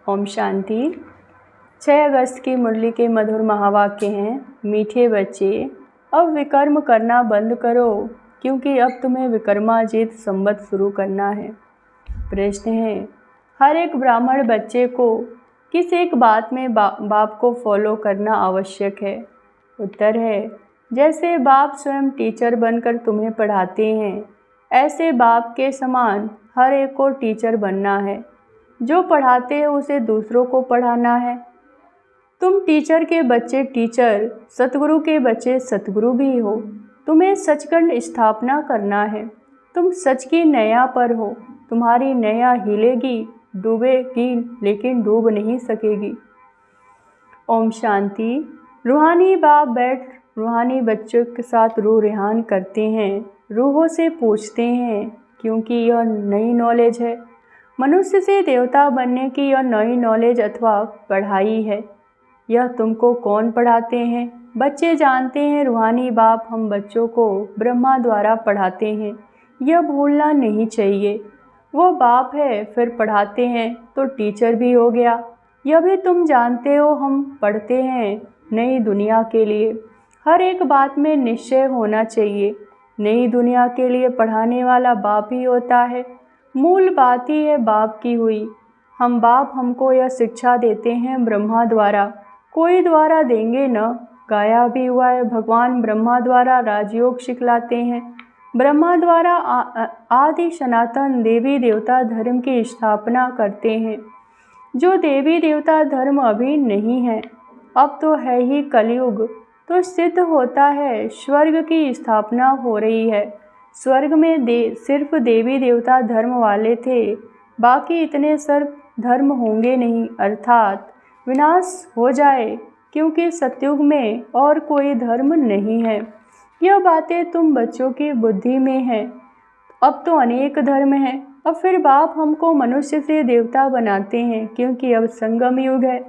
ओम शांति। 6 अगस्त की मुरली के मधुर महावाक्य हैं। मीठे बच्चे, अब विकर्म करना बंद करो, क्योंकि अब तुम्हें विकर्माजीत संवत शुरू करना है। प्रश्न है, हर एक ब्राह्मण बच्चे को किस एक बात में बाप को फॉलो करना आवश्यक है? उत्तर है, जैसे बाप स्वयं टीचर बनकर तुम्हें पढ़ाते हैं, ऐसे बाप के समान हर एक को टीचर बनना है। जो पढ़ाते हैं उसे दूसरों को पढ़ाना है। तुम टीचर के बच्चे टीचर, सतगुरु के बच्चे सतगुरु भी हो। तुम्हें सचखंड स्थापना करना है। तुम सच की नैया पर हो। तुम्हारी नैया हिलेगी, डूबेगी, लेकिन डूब नहीं सकेगी। ओम शांति। रूहानी बाप बैठ रूहानी बच्चों के साथ रूह रिहान करते हैं, रूहों से पूछते हैं, क्योंकि यह नई नॉलेज है। मनुष्य से देवता बनने की यह नई नॉलेज अथवा पढ़ाई है। यह तुमको कौन पढ़ाते हैं? बच्चे जानते हैं रूहानी बाप हम बच्चों को ब्रह्मा द्वारा पढ़ाते हैं। यह भूलना नहीं चाहिए। वो बाप है, फिर पढ़ाते हैं तो टीचर भी हो गया। यह भी तुम जानते हो, हम पढ़ते हैं नई दुनिया के लिए। हर एक बात में निश्चय होना चाहिए। नई दुनिया के लिए पढ़ाने वाला बाप ही होता है। मूल बात ही है बाप की हुई। हम बाप हमको यह शिक्षा देते हैं ब्रह्मा द्वारा, कोई द्वारा देंगे न। गाया भी हुआ है, भगवान ब्रह्मा द्वारा राजयोग सिखलाते हैं। ब्रह्मा द्वारा आदि सनातन देवी देवता धर्म की स्थापना करते हैं। जो देवी देवता धर्म अभी नहीं है, अब तो है ही कलयुग, तो सिद्ध होता है स्वर्ग की स्थापना हो रही है। स्वर्ग में सिर्फ देवी देवता धर्म वाले थे, बाकी इतने सर्व धर्म होंगे नहीं, अर्थात विनाश हो जाए, क्योंकि सतयुग में और कोई धर्म नहीं है। यह बातें तुम बच्चों की बुद्धि में हैं। अब तो अनेक धर्म हैं। अब फिर बाप हमको मनुष्य से देवता बनाते हैं, क्योंकि अब संगम युग है।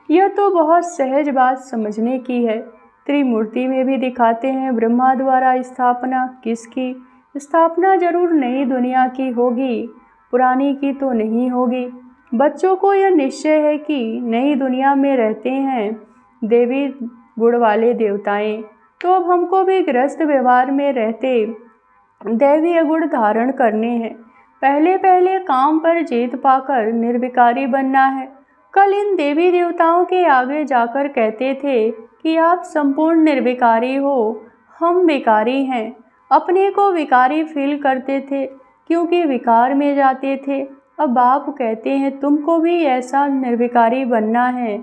यह तो बहुत सहज बात समझने की है। त्रिमूर्ति में भी दिखाते हैं ब्रह्मा द्वारा स्थापना किसकी? स्थापना जरूर नई दुनिया की होगी, पुरानी की तो नहीं होगी। बच्चों को यह निश्चय है कि नई दुनिया में रहते हैं देवी गुण वाले देवताएं, तो अब हमको भी गृहस्थ व्यवहार में रहते दैवीय गुण धारण करने हैं। पहले पहले काम पर जीत पाकर निर्विकारी बनना है। कल इन देवी देवताओं के आगे जाकर कहते थे कि आप संपूर्ण निर्विकारी हो, हम विकारी हैं। अपने को विकारी फील करते थे, क्योंकि विकार में जाते थे। अब बाप कहते हैं तुमको भी ऐसा निर्विकारी बनना है,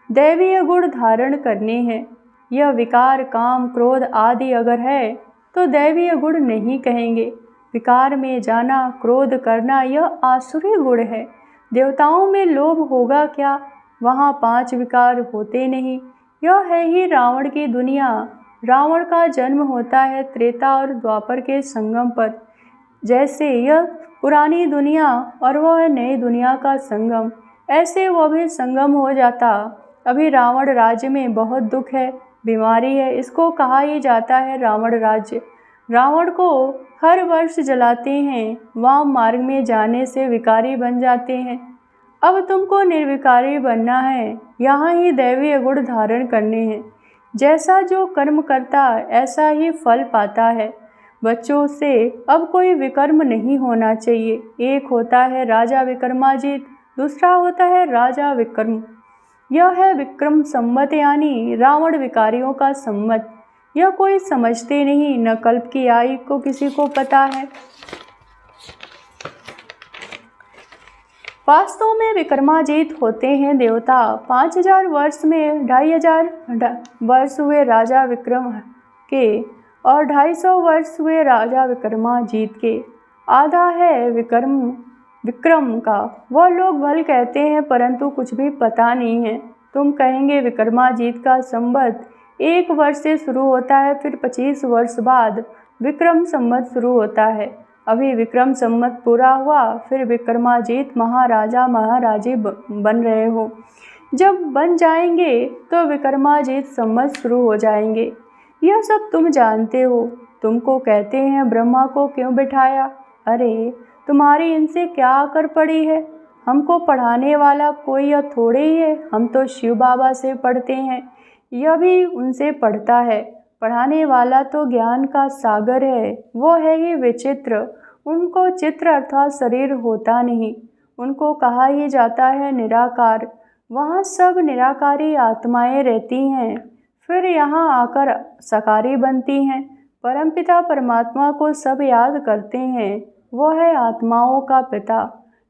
दैवीय गुण धारण करने हैं। यह विकार काम क्रोध आदि अगर है तो दैवीय गुण नहीं कहेंगे। विकार में जाना, क्रोध करना, यह आसुरी गुण है। देवताओं में लोभ होगा क्या? वहाँ 5 विकार होते नहीं। यह है ही रावण की दुनिया। रावण का जन्म होता है त्रेता और द्वापर के संगम पर। जैसे यह पुरानी दुनिया और वह नई दुनिया का संगम, ऐसे वह भी संगम हो जाता। अभी रावण राज्य में बहुत दुख है, बीमारी है, इसको कहा ही जाता है रावण राज्य। रावण को हर वर्ष जलाते हैं, वाम मार्ग में जाने से विकारी बन जाते हैं। अब तुमको निर्विकारी बनना है, यहाँ ही दैवीय गुण धारण करने हैं। जैसा जो कर्म करता ऐसा ही फल पाता है। बच्चों से अब कोई विकर्म नहीं होना चाहिए। एक होता है राजा विक्रमाजीत, दूसरा होता है राजा विक्रम। यह है विक्रम संवत, यानी रावण विकारियों का संवत। यह कोई समझते नहीं, न कल्प की आयु को किसी को पता है। वास्तव में विक्रमाजीत होते हैं देवता। 5000 वर्ष में 2500 वर्ष हुए राजा विक्रम के और 250 वर्ष हुए राजा विक्रमाजीत के। आधा है विक्रम का। वह लोग भल कहते हैं, परंतु कुछ भी पता नहीं है। तुम कहेंगे विक्रमाजीत का संवत 1 वर्ष से शुरू होता है, फिर 25 वर्ष बाद विक्रम संवत शुरू होता है। अभी विक्रम संवत पूरा हुआ, फिर विक्रमाजीत महाराजा महाराजी बन रहे हो। जब बन जाएंगे तो विक्रमाजीत संवत शुरू हो जाएंगे। यह सब तुम जानते हो। तुमको कहते हैं ब्रह्मा को क्यों बिठाया? अरे तुम्हारी इनसे क्या आकर पड़ी है? हमको पढ़ाने वाला कोई या थोड़े ही है, हम तो शिव बाबा से पढ़ते हैं, यह भी उनसे पढ़ता है। पढ़ाने वाला तो ज्ञान का सागर है, वो है ही विचित्र। उनको चित्र अर्थात शरीर होता नहीं, उनको कहा ही जाता है निराकार। वहाँ सब निराकारी आत्माएं रहती हैं, फिर यहाँ आकर साकारी बनती हैं। परमपिता परमात्मा को सब याद करते हैं, वो है आत्माओं का पिता।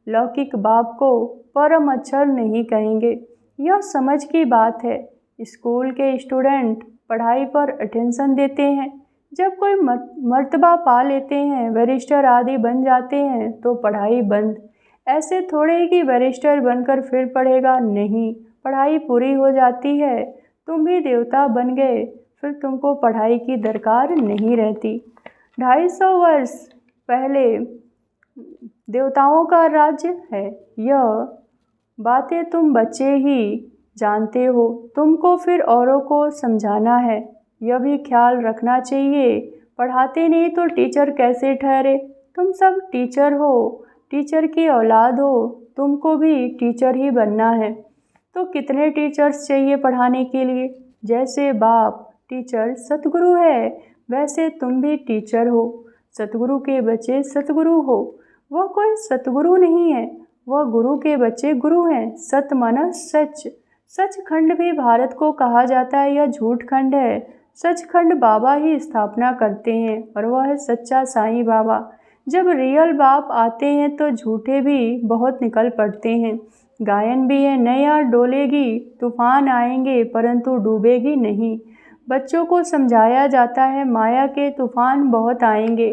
लौकिक बाप को परम अक्षर नहीं कहेंगे, यह समझ की बात है। स्कूल के स्टूडेंट पढ़ाई पर अटेंशन देते हैं, जब कोई मर्तबा पा लेते हैं, बैरिस्टर आदि बन जाते हैं, तो पढ़ाई बंद। ऐसे थोड़े ही कि बैरिस्टर बनकर फिर पढ़ेगा, नहीं, पढ़ाई पूरी हो जाती है, तुम भी देवता बन गए, फिर तुमको पढ़ाई की दरकार नहीं रहती। 250 वर्ष पहले देवताओं का राज्य है, यह बातें तुम बच्चे ही जानते हो, तुमको फिर औरों को समझाना है। यह भी ख्याल रखना चाहिए, पढ़ाते नहीं तो टीचर कैसे ठहरे। तुम सब टीचर हो, टीचर की औलाद हो, तुमको भी टीचर ही बनना है। तो कितने टीचर्स चाहिए पढ़ाने के लिए? जैसे बाप टीचर सतगुरु है, वैसे तुम भी टीचर हो। सतगुरु के बच्चे सतगुरु हो, वह कोई सतगुरु नहीं है, वह गुरु के बच्चे गुरु हैं। सत माना सच, सचखंड भी भारत को कहा जाता है, यह झूठ खंड है। सचखंड बाबा ही स्थापना करते हैं और वह है सच्चा साईं बाबा। जब रियल बाप आते हैं तो झूठे भी बहुत निकल पड़ते हैं। गायन भी है, नैया डोलेगी, तूफान आएंगे परंतु डूबेगी नहीं। बच्चों को समझाया जाता है माया के तूफान बहुत आएंगे,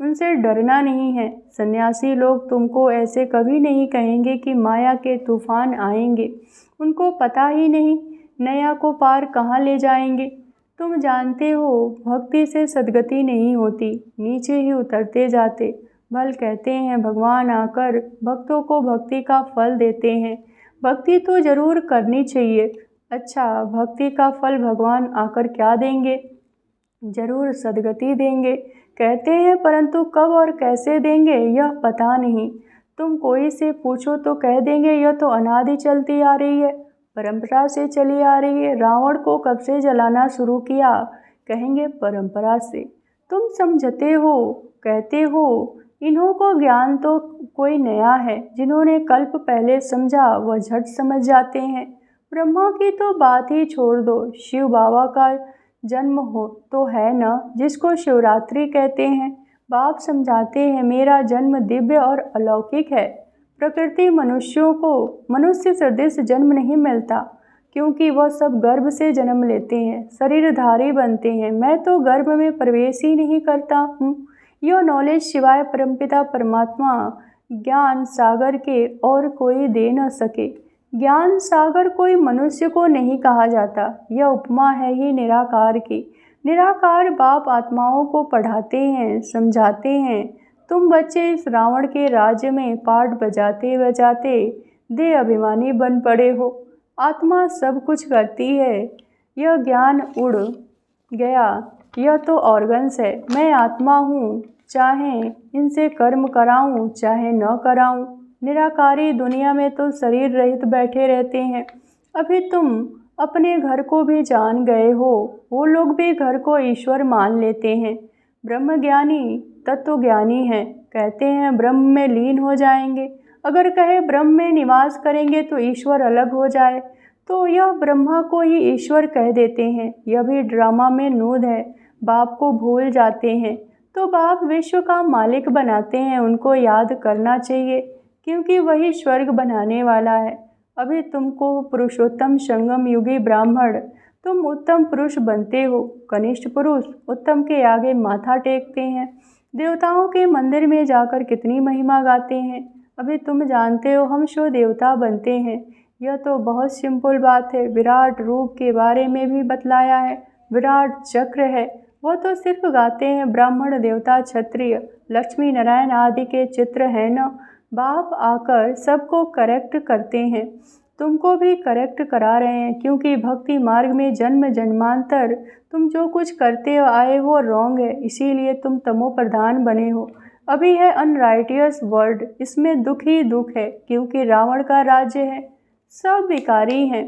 उनसे डरना नहीं है। सन्यासी लोग तुमको ऐसे कभी नहीं कहेंगे कि माया के तूफान आएंगे, उनको पता ही नहीं नैया को पार कहाँ ले जाएंगे। तुम जानते हो भक्ति से सद्गति नहीं होती, नीचे ही उतरते जाते। भल कहते हैं भगवान आकर भक्तों को भक्ति का फल देते हैं। भक्ति तो जरूर करनी चाहिए। अच्छा, भक्ति का फल भगवान आकर क्या देंगे? जरूर सद्गति देंगे कहते हैं, परंतु कब और कैसे देंगे यह पता नहीं। तुम कोई से पूछो तो कह देंगे यह तो अनादि चलती आ रही है, परंपरा से चली आ रही है। रावण को कब से जलाना शुरू किया? कहेंगे परंपरा से। तुम समझते हो, कहते हो इन्हों को ज्ञान तो कोई नया है, जिन्होंने कल्प पहले समझा वह झट समझ जाते हैं। ब्रह्मा की तो बात ही छोड़ दो, शिव बाबा का जन्म हो तो है न, जिसको शिवरात्रि कहते हैं। बाप समझाते हैं मेरा जन्म दिव्य और अलौकिक है। प्रकृति मनुष्यों को मनुष्य सदृश जन्म नहीं मिलता, क्योंकि वह सब गर्भ से जन्म लेते हैं, शरीरधारी बनते हैं। मैं तो गर्भ में प्रवेश ही नहीं करता हूँ। यह नॉलेज सिवाय परमपिता परमात्मा ज्ञान सागर के और कोई दे न सके। ज्ञान सागर कोई मनुष्य को नहीं कहा जाता, यह उपमा है ही निराकार की। निराकार बाप आत्माओं को पढ़ाते हैं, समझाते हैं। तुम बच्चे इस रावण के राज्य में पाठ बजाते बजाते दे अभिमानी बन पड़े हो। आत्मा सब कुछ करती है, यह ज्ञान उड़ गया, यह तो ऑर्गन्स है। मैं आत्मा हूँ, चाहे इनसे कर्म कराऊं चाहे न कराऊं। निराकारी दुनिया में तो शरीर रहित बैठे रहते हैं। अभी तुम अपने घर को भी जान गए हो, वो लोग भी घर को ईश्वर मान लेते हैं। ब्रह्मज्ञानी तत्वज्ञानी हैं, कहते हैं ब्रह्म में लीन हो जाएंगे। अगर कहे ब्रह्म में निवास करेंगे तो ईश्वर अलग हो जाए, तो यह ब्रह्मा को ही ईश्वर कह देते हैं। यह भी ड्रामा में नूद है, बाप को भूल जाते हैं। तो बाप विश्व का मालिक बनाते हैं, उनको याद करना चाहिए, क्योंकि वही स्वर्ग बनाने वाला है। अभी तुमको पुरुषोत्तम संगम युगी ब्राह्मण, तुम उत्तम पुरुष बनते हो। कनिष्ठ पुरुष उत्तम के आगे माथा टेकते हैं, देवताओं के मंदिर में जाकर कितनी महिमा गाते हैं। अभी तुम जानते हो हम शो देवता बनते हैं, यह तो बहुत सिंपल बात है। विराट रूप के बारे में भी बतलाया है, विराट चक्र है, वो तो सिर्फ गाते हैं। ब्राह्मण देवता क्षत्रिय लक्ष्मी नारायण आदि के चित्र हैं न। बाप आकर सबको करेक्ट करते हैं, तुमको भी करेक्ट करा रहे हैं, क्योंकि भक्ति मार्ग में जन्म जन्मांतर तुम जो कुछ करते आए हो रॉन्ग है, इसीलिए तुम तमो प्रधान बने हो। अभी है अनराइटियस वर्ड, इसमें दुख ही दुख है, क्योंकि रावण का राज्य है, सब विकारी हैं।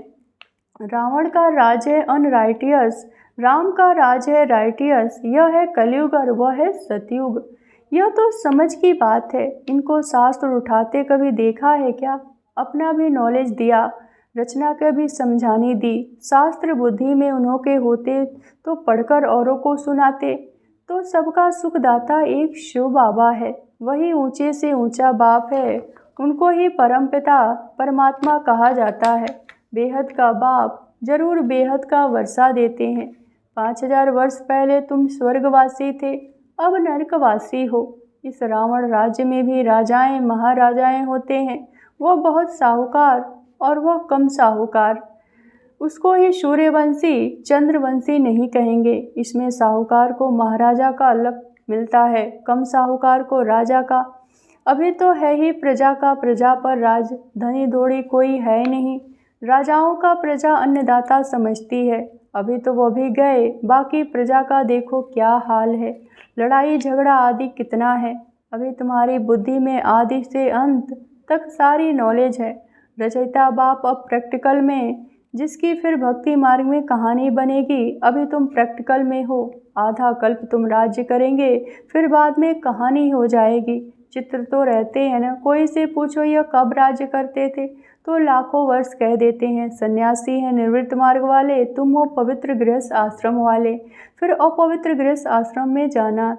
रावण का राज है अनराइटियस, राम का राज है राइटियस। यह है कलयुग और वह है सतयुग। यह तो समझ की बात है। इनको शास्त्र उठाते कभी देखा है क्या? अपना भी नॉलेज दिया, रचना के भी समझानी दी। शास्त्र बुद्धि में उन्होंने होते तो पढ़कर औरों को सुनाते। तो सबका सुखदाता एक शिव बाबा है, वही ऊंचे से ऊंचा बाप है। उनको ही परमपिता परमात्मा कहा जाता है। बेहद का बाप जरूर बेहद का वर्षा देते हैं। 5000 वर्ष पहले तुम स्वर्गवासी थे, अब नरकवासी हो। इस रावण राज्य में भी राजाएं महाराजाएं होते हैं, वह बहुत साहूकार और वह कम साहूकार। उसको ही सूर्यवंशी चंद्रवंशी नहीं कहेंगे। इसमें साहूकार को महाराजा का लक मिलता है, कम साहूकार को राजा का। अभी तो है ही प्रजा का प्रजा पर राज, धनी दौड़ी कोई है नहीं। राजाओं का प्रजा अन्नदाता समझती है, अभी तो वो भी गए, बाकी प्रजा का देखो क्या हाल है। लड़ाई झगड़ा आदि कितना है। अभी तुम्हारी बुद्धि में आदि से अंत तक सारी नॉलेज है। रचयिता बाप अब प्रैक्टिकल में, जिसकी फिर भक्ति मार्ग में कहानी बनेगी। अभी तुम प्रैक्टिकल में हो, आधा कल्प तुम राज्य करेंगे, फिर बाद में कहानी हो जाएगी। चित्र तो रहते हैं ना, कोई से पूछो यह कब राज्य करते थे तो लाखों वर्ष कह देते हैं। सन्यासी हैं निवृत्त मार्ग वाले, तुम हो पवित्र गृहस्थ आश्रम वाले। फिर अपवित्र गृहस्थ आश्रम में जाना।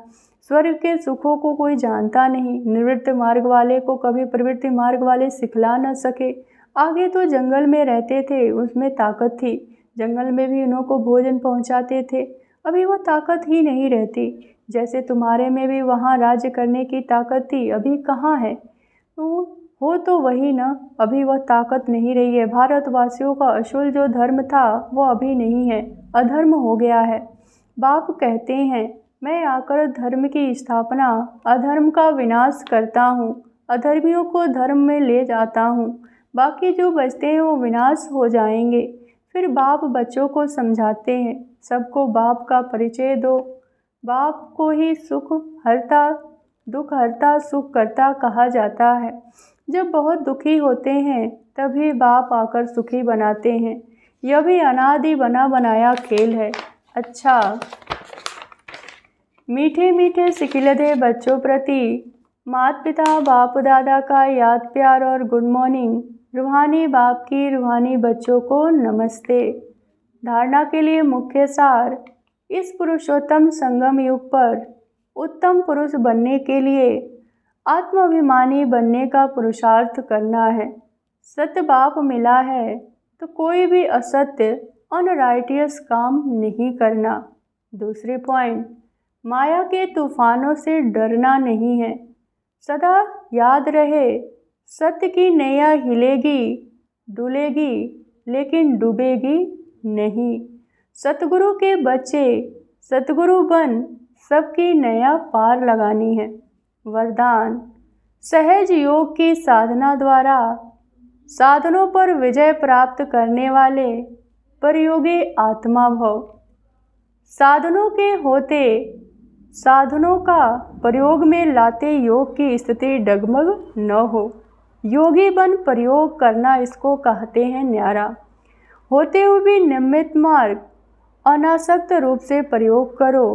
स्वर्ग के सुखों को कोई जानता नहीं। निवृत्त मार्ग वाले को कभी प्रवृत्ति मार्ग वाले सिखला न सके। आगे तो जंगल में रहते थे, उसमें ताकत थी, जंगल में भी उन्हों को भोजन पहुंचाते थे। अभी वो ताकत ही नहीं रहती। जैसे तुम्हारे में भी वहाँ राज्य करने की ताकत थी, अभी कहाँ है? हो तो वही ना, अभी वह ताकत नहीं रही है। भारतवासियों का असूल जो धर्म था वो अभी नहीं है, अधर्म हो गया है। बाप कहते हैं मैं आकर धर्म की स्थापना, अधर्म का विनाश करता हूँ, अधर्मियों को धर्म में ले जाता हूँ, बाकी जो बचते हैं वो विनाश हो जाएंगे। फिर बाप बच्चों को समझाते हैं, सबको बाप का परिचय दो। बाप को ही सुख हरता दुख हरता सुख करता कहा जाता है। जब बहुत दुखी होते हैं तभी बाप आकर सुखी बनाते हैं। यह भी अनादि बना बनाया खेल है। अच्छा, मीठे मीठे सिकिलदे बच्चों प्रति माता पिता बाप दादा का याद प्यार और गुड मॉर्निंग। रूहानी बाप की रूहानी बच्चों को नमस्ते। धारणा के लिए मुख्य सार, इस पुरुषोत्तम संगम युग पर उत्तम पुरुष बनने के लिए आत्माभिमानी बनने का पुरुषार्थ करना है। सत्य बाप मिला है तो कोई भी असत्य अनराइटियस काम नहीं करना। दूसरे पॉइंट, माया के तूफानों से डरना नहीं है। सदा याद रहे सत्य की नैया हिलेगी डुलेगी लेकिन डूबेगी नहीं। सतगुरु के बच्चे सतगुरु बन सबकी नैया पार लगानी है। वरदान, सहज योग की साधना द्वारा साधनों पर विजय प्राप्त करने वाले परयोगी आत्मा भव। साधनों के होते साधनों का प्रयोग में लाते योग की स्थिति डगमग न हो। योगी बन प्रयोग करना, इसको कहते हैं न्यारा। होते हुए भी नियमित मार्ग अनासक्त रूप से प्रयोग करो।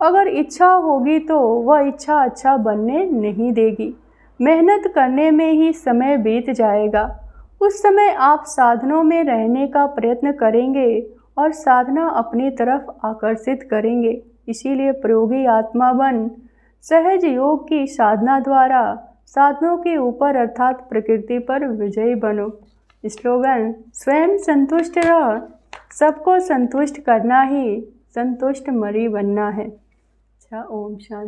अगर इच्छा होगी तो वह इच्छा अच्छा बनने नहीं देगी। मेहनत करने में ही समय बीत जाएगा। उस समय आप साधनों में रहने का प्रयत्न करेंगे और साधना अपनी तरफ आकर्षित करेंगे। इसीलिए प्रयोगी आत्मा बन सहज योग की साधना द्वारा साधनों के ऊपर अर्थात प्रकृति पर विजयी बनो। स्लोगन, स्वयं संतुष्ट रह, सबको संतुष्ट करना ही संतुष्ट मरी बनना है। अच्छा, ओम शांति।